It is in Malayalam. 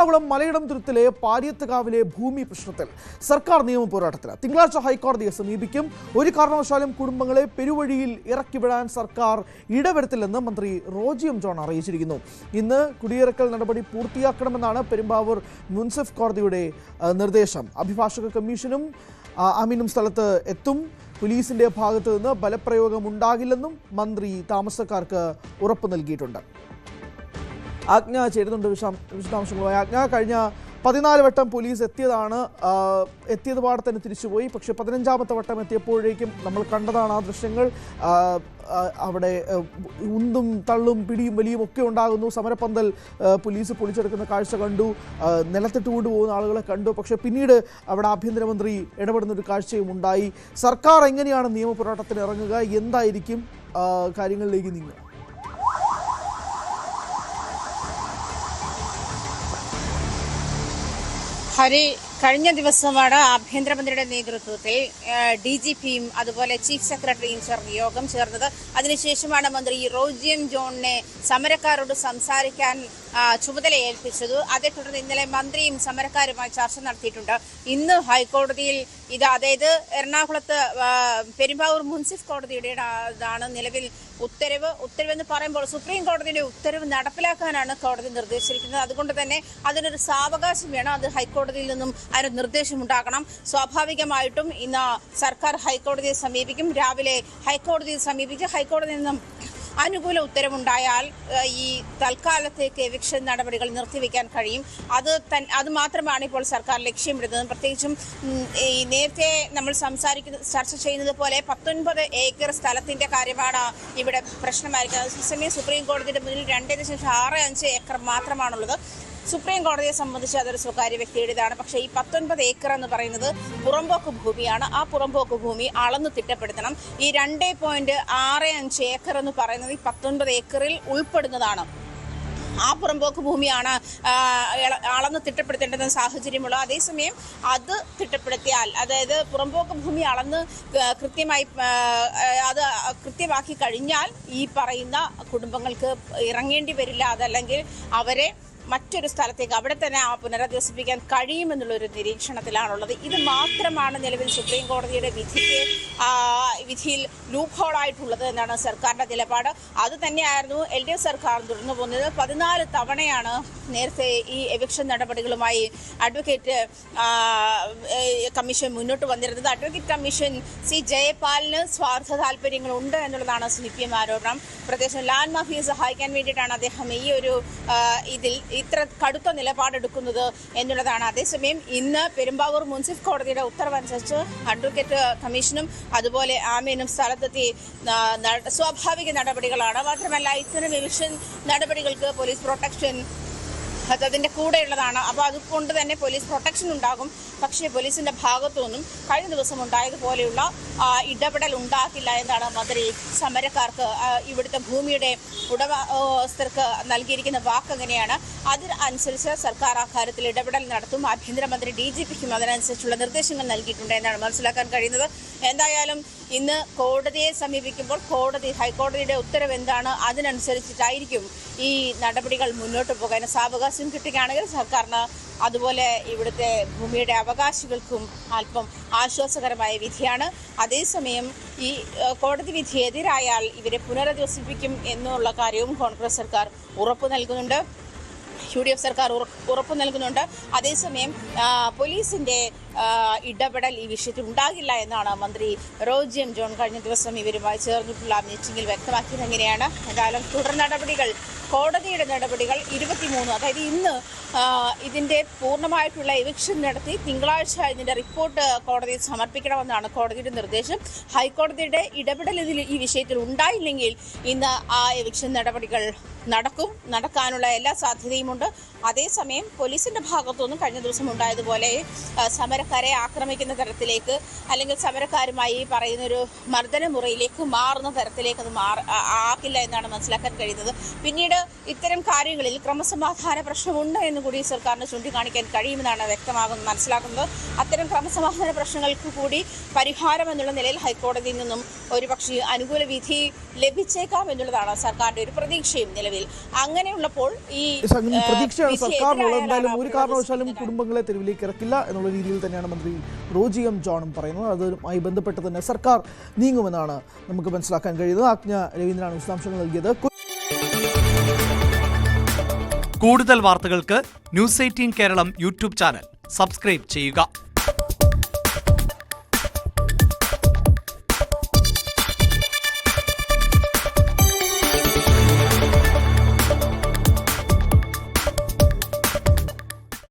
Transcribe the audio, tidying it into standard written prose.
എറണാകുളം മലയിടം തുരുത്തിലെ പാരിയത്തുകാവിലെ ഭൂമി പ്രശ്നത്തിൽ സർക്കാർ നിയമ പോരാട്ടത്തിന് തിങ്കളാഴ്ച ഹൈക്കോടതിയെ സമീപിക്കും. ഒരു കാരണവശാലും കുടുംബങ്ങളെ പെരുവഴിയിൽ ഇറക്കിവിടാൻ സർക്കാർ ഇടവരുത്തില്ലെന്ന് മന്ത്രി റോജി എം ജോൺ അറിയിച്ചിരിക്കുന്നു. ഇന്ന് കുടിയിറക്കൽ നടപടി പൂർത്തിയാക്കണമെന്നാണ് പെരുമ്പാവൂർ മുൻസിഫ് കോടതിയുടെ നിർദ്ദേശം. അഭിഭാഷക കമ്മീഷനും അമീനും സ്ഥലത്ത് എത്തും. പോലീസിന്റെ ഭാഗത്തു നിന്ന് ബലപ്രയോഗം ഉണ്ടാകില്ലെന്നും മന്ത്രി താമസക്കാർക്ക് ഉറപ്പ് നൽകിയിട്ടുണ്ട്. ആജ്ഞ ചേരുന്നുണ്ട് വിശദാംശങ്ങളുമായി. ആജ്ഞ, കഴിഞ്ഞ 14 വട്ടം പോലീസ് എത്തിയത് പാടെ തന്നെ തിരിച്ചുപോയി. പക്ഷേ 15ാമത്തെ വട്ടം എത്തിയപ്പോഴേക്കും നമ്മൾ കണ്ടതാണ് ആ ദൃശ്യങ്ങൾ. അവിടെ ഉന്തും തള്ളും പിടിയും വലിയും ഒക്കെ ഉണ്ടാകുന്നു. സമരപ്പന്തൽ പോലീസ് പൊളിച്ചെടുക്കുന്ന കാഴ്ച കണ്ടു. നിലത്തിട്ട് കൊണ്ടുപോകുന്ന ആളുകളെ കണ്ടു. പക്ഷേ പിന്നീട് അവിടെ ആഭ്യന്തരമന്ത്രി ഇടപെടുന്ന ഒരു കാഴ്ചയും ഉണ്ടായി. സർക്കാർ എങ്ങനെയാണ് നിയമപോരാട്ടത്തിന് ഇറങ്ങുക? എന്തായിരിക്കും കാര്യങ്ങളിലേക്ക് നീങ്ങുക? ഹരി, കഴിഞ്ഞ ദിവസമാണ് ആഭ്യന്തരമന്ത്രിയുടെ നേതൃത്വത്തിൽ DGPയും അതുപോലെ ചീഫ് സെക്രട്ടറിയും ചേർന്ന് യോഗം ചേർന്നത്. അതിനുശേഷമാണ് മന്ത്രി റോജി എം ജോണിനെ സമരക്കാരോട് സംസാരിക്കാൻ ചുമതല ഏൽപ്പിച്ചത്. അതേ തുടർന്ന് ഇന്നലെ മന്ത്രിയും സമരക്കാരുമായി ചർച്ച നടത്തിയിട്ടുണ്ട്. ഇന്ന് ഹൈക്കോടതിയിൽ അതായത് എറണാകുളത്ത് പെരുമ്പാവൂർ മുൻസിഫ് കോടതിയുടേതാണ് നിലവിൽ ഉത്തരവെന്ന് പറയുമ്പോൾ സുപ്രീം കോടതിയുടെ ഉത്തരവ് നടപ്പിലാക്കാനാണ് കോടതി നിർദ്ദേശിച്ചിരിക്കുന്നത്. അതുകൊണ്ട് തന്നെ അതിനൊരു സാവകാശം വേണം. അത് ഹൈക്കോടതിയിൽ നിന്നും അതിന് നിർദ്ദേശമുണ്ടാകണം. സ്വാഭാവികമായിട്ടും ഇന്ന് സർക്കാർ ഹൈക്കോടതിയെ സമീപിക്കും. രാവിലെ ഹൈക്കോടതിയെ സമീപിച്ച് ഹൈക്കോടതിയിൽ നിന്നും അനുകൂല ഉത്തരവുണ്ടായാൽ ഈ തൽക്കാലത്തേക്ക് എവിക്ഷൻ നടപടികൾ നിർത്തിവെക്കാൻ കഴിയും. അത് മാത്രമാണ് ഇപ്പോൾ സർക്കാർ ലക്ഷ്യമിടുന്നത്. പ്രത്യേകിച്ചും ഈ നേരത്തെ നമ്മൾ ചർച്ച ചെയ്യുന്നത് പോലെ 19 ഏക്കർ സ്ഥലത്തിന്റെ കാര്യമാണ് ഇവിടെ പ്രശ്നമായിരിക്കുന്നത്. അതേസമയം സുപ്രീം കോടതിയുടെ മുന്നിൽ 2.65 ഏക്കർ മാത്രമാണുള്ളത്. സുപ്രീം കോടതിയെ സംബന്ധിച്ച് അതൊരു സ്വകാര്യ വ്യക്തിയുടേതാണ്. പക്ഷേ ഈ 19 ഏക്കർ എന്ന് പറയുന്നത് പുറമ്പോക്ക് ഭൂമിയാണ്. ആ പുറമ്പോക്ക് ഭൂമി അളന്ന് തിട്ടപ്പെടുത്തണം. ഈ 2.65 ഏക്കർ എന്ന് പറയുന്നത് ഈ 19 ഏക്കറിൽ ഉൾപ്പെടുന്നതാണ്. ആ പുറമ്പോക്ക് ഭൂമിയാണ് അളന്ന് തിട്ടപ്പെടുത്തേണ്ടുന്ന സാഹചര്യമുള്ളത്. അതേസമയം അത് തിട്ടപ്പെടുത്തിയാൽ, അതായത് പുറമ്പോക്ക് ഭൂമി അളന്ന് കൃത്യമാക്കി കഴിഞ്ഞാൽ ഈ പറയുന്ന കുടുംബങ്ങൾക്ക് ഇറങ്ങേണ്ടി വരില്ല. അതല്ലെങ്കിൽ അവരെ മറ്റൊരു സ്ഥലത്തേക്ക് അവിടെ തന്നെ പുനരധിവസിപ്പിക്കാൻ കഴിയുമെന്നുള്ളൊരു നിരീക്ഷണത്തിലാണുള്ളത്. ഇത് മാത്രമാണ് നിലവിൽ സുപ്രീം കോടതിയുടെ വിധിയിൽ ലൂപ്പ് ഹോളായിട്ടുള്ളത് എന്നാണ് സർക്കാരിന്റെ നിലപാട്. അത് തന്നെയായിരുന്നു LDF സർക്കാർ തുടർന്നു പോകുന്നത്. 14 തവണയാണ് നേരത്തെ ഈ എവിക്ഷൻ നടപടികളുമായി അഡ്വക്കേറ്റ് കമ്മീഷൻ മുന്നോട്ട് വന്നിരുന്നത്. അഡ്വക്കേറ്റ് കമ്മീഷൻ ജയപാലിന് സ്വാർത്ഥ താല്പര്യങ്ങൾ ഉണ്ട് എന്നുള്ളതാണ് CPM ആരോപണം. പ്രത്യേകിച്ച് ലാൻഡ് മാഫിയെ സഹായിക്കാൻ വേണ്ടിയിട്ടാണ് അദ്ദേഹം ഈ ഒരു ഇത്ര കടുത്ത നിലപാടെടുക്കുന്നത് എന്നുള്ളതാണ്. അതേസമയം ഇന്ന് പെരുമ്പാവൂർ മുൻസിഫ് കോടതിയുടെ ഉത്തരവനുസരിച്ച് അഡ്വക്കേറ്റ് കമ്മീഷനും അതുപോലെ ആമീനും സ്ഥലത്തെത്തി സ്വാഭാവിക നടപടികളാണ്. മാത്രമല്ല ഇത്തരം എവിക്ഷൻ നടപടികൾക്ക് പോലീസ് പ്രൊട്ടക്ഷൻ അതിൻ്റെ കൂടെയുള്ളതാണ്. അപ്പോൾ അതുകൊണ്ട് തന്നെ പോലീസ് പ്രൊട്ടക്ഷൻ ഉണ്ടാകും. പക്ഷേ പോലീസിൻ്റെ ഭാഗത്തുനിന്നും കഴിഞ്ഞ ദിവസം ഉണ്ടായതുപോലെയുള്ള ഇടപെടൽ ഉണ്ടാകില്ല എന്നാണ് മന്ത്രി സമരക്കാർക്ക് ഇവിടുത്തെ ഭൂമിയുടെ ഉടമസ്ഥർക്ക് നൽകിയിരിക്കുന്ന വാക്ക് അങ്ങനെയാണ്. അതിനനുസരിച്ച് സർക്കാർ ആ കാര്യത്തിൽ ഇടപെടൽ നടത്തും. ആഭ്യന്തരമന്ത്രി DGPക്കും അതിനനുസരിച്ചുള്ള നിർദ്ദേശങ്ങൾ നൽകിയിട്ടുണ്ട് എന്നാണ് മനസ്സിലാക്കാൻ കഴിയുന്നത്. എന്തായാലും ഇന്ന് കോടതിയെ സമീപിക്കുമ്പോൾ ഹൈക്കോടതിയുടെ ഉത്തരവ് എന്താണ് അതിനനുസരിച്ചിട്ടായിരിക്കും ഈ നടപടികൾ മുന്നോട്ട് പോകാൻ. സാവകാശം കിട്ടുകയാണെങ്കിൽ സർക്കാരിന് അതുപോലെ ഇവിടുത്തെ ഭൂമിയുടെ അവകാശികൾക്കും അല്പം ആശ്വാസകരമായ വിധിയാണ്. അതേസമയം ഈ കോടതി വിധി എതിരായാൽ ഇവരെ പുനരധിവസിപ്പിക്കും എന്നുള്ള കാര്യവും കോൺഗ്രസ് സർക്കാർ ഉറപ്പു നൽകുന്നുണ്ട്. UDF സർക്കാർ ഉറപ്പു നൽകുന്നുണ്ട്. അതേസമയം പോലീസിന്റെ ഇടപെടൽ ഈ വിഷയത്തിൽ ഉണ്ടാകില്ല എന്നാണ് മന്ത്രി റോജി എം ജോൺ കഴിഞ്ഞ ദിവസം ഇവരുമായി ചേർന്നിട്ടുള്ള മീറ്റിംഗിൽ വ്യക്തമാക്കിയത്. എങ്ങനെയാണ് എന്തായാലും തുടർ നടപടികൾ, കോടതിയുടെ നടപടികൾ 23, അതായത് ഇന്ന് ഇതിന്റെ പൂർണ്ണമായിട്ടുള്ള എവിക്ഷൻ നടത്തി തിങ്കളാഴ്ച ഇതിന്റെ റിപ്പോർട്ട് കോടതിയിൽ സമർപ്പിക്കണമെന്നാണ് കോടതിയുടെ നിർദ്ദേശം. ഹൈക്കോടതിയുടെ ഇടപെടൽ ഈ വിഷയത്തിൽ ഉണ്ടായില്ലെങ്കിൽ ഇന്ന് ആ എവിക്ഷൻ നടപടികൾ നടക്കാനുള്ള എല്ലാ സാധ്യതയുമുണ്ട്. അതേസമയം പോലീസിന്റെ ഭാഗത്തുനിന്നും കഴിഞ്ഞ ദിവസം ഉണ്ടായതുപോലെ സമരക്കാരെ ആക്രമിക്കുന്ന തരത്തിലേക്ക് അല്ലെങ്കിൽ സമരക്കാരുമായി പറയുന്നൊരു മർദ്ദന മുറയിലേക്ക് മാറുന്ന തരത്തിലേക്ക് അത് ആക്കില്ല എന്നാണ് മനസ്സിലാക്കാൻ കഴിയുന്നത്. പിന്നീട് ഇത്തരം കാര്യങ്ങളിൽ ക്രമസമാധാന പ്രശ്നമുണ്ട് എന്ന് കൂടി സർക്കാരിന് ചൂണ്ടിക്കാണിക്കാൻ കഴിയുമെന്നാണ് മനസ്സിലാക്കുന്നത്. അത്തരം ക്രമസമാധാന പ്രശ്നങ്ങൾക്ക് കൂടി പരിഹാരം എന്നുള്ള നിലയിൽ ഹൈക്കോടതിയിൽ നിന്നും ഒരുപക്ഷെ അനുകൂല വിധി ലഭിച്ചേക്കാം എന്നുള്ളതാണ് സർക്കാരിന്റെ ഒരു പ്രതീക്ഷയും നിലവിൽ. അങ്ങനെയുള്ളപ്പോൾ ഈ പ്രതീക്ഷയാണ് സർക്കാരിനുള്ളത്. എന്തായാലും ഒരു കാരണവശാലും കുടുംബങ്ങളെ തെരുവിലേക്ക് ഇറക്കില്ല എന്നുള്ള രീതിയിൽ തന്നെയാണ് മന്ത്രി റോജി എം ജോണും പറയുന്നത്. അതുമായി ബന്ധപ്പെട്ട് തന്നെ സർക്കാർ നീങ്ങുമെന്നാണ് നമുക്ക് മനസ്സിലാക്കാൻ കഴിയുന്നത്. ആജ്ഞ രവീന്ദ്രനാണ് വിശദാംശങ്ങൾ നൽകിയത്. കൂടുതൽ വാർത്തകൾക്ക് news 18 Keralam YouTube channel subscribe ചെയ്യുക.